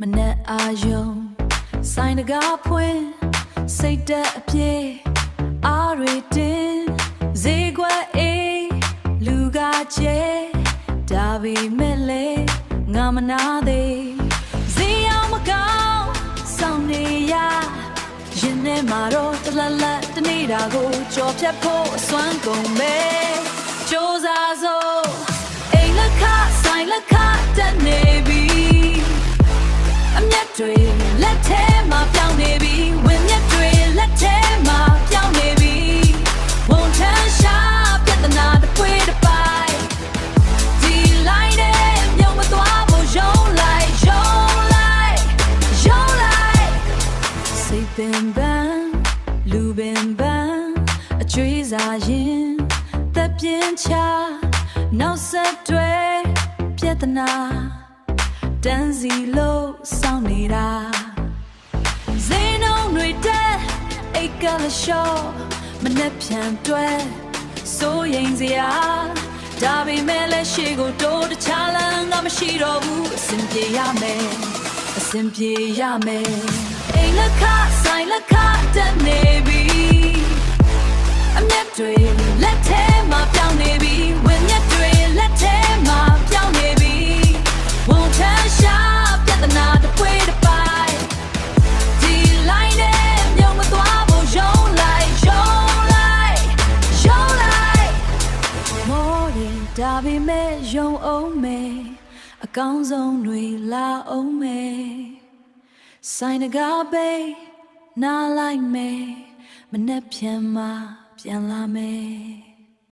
မနဲ့အာယုံဆိုင်တကားဖွင့်စိတ်တက်အပြေအားရတင်ဈေးကွက်အေးလူကကျဲဒါပေမဲ့လေငါမနာသေးဈေးအောင်မကောင်းဆောင်နေရရင်ထဲမှာတော့တလလတ်တနေတာကိုကြော်ဖြတ်ဖို့အစွမ်းကုန်ပဲကြိုးစားစို့အိမ်လက်ခဆိုင်လက်ခတက်နေပြီအမျက်တွေလက်ထဲမှာပြောင်းနေပြီဝင်မျက်တွေလက်ထဲမှာပြောင်းနေပြီဝန်ထမ်းရှာပြဿနာတစ်ပွေးတစ်ပိုင်းဒီလိုက်နဲ့မြုံမသွားဖို့ယုံလိုက်စိတ်ပင်ပန်းလူပင်ပန်းအကျွေးစားရင်သက်ပြင်းချနောက်ဆက်တွဲပြဿနာတန်းစီလို့စောင့်နေတာဇင်းုံတွေတက်အိတ်ကလျှော့မနဲ့ပြန်တွဲစိုးရင်စရာဒါပေမဲ့လည်းရှေ့ကိုတိုးတခြားလမ်းကမရှိတော့ဘူးအဆင်ပြေရမယ်အဆင်ပြေရမယ်အိမ်လက်ခဆိုင်လက်ခတက်နေပြီအမျက်တွေလက်ထဲမှာပြောင်းနေပြီဝင်မျက်တွေလက်ထဲမှာပြောင်းနေပြီဝန်ထမ်းရှာပြဿနာတစ်ပွေးတစ်ပိုင်းဒီလိုက်နဲ့မြုံမသွားဖို့ယုံလိုက်မော်ရင်ဒါပေမဲ့ယုံအောင်မယ်အကောင်းဆုံးတွေလာအောင်မယ်ဆိုင်တကားပဲနားလိုက်မယ်မနဲ့ပြန်มาပြန်လာမယ်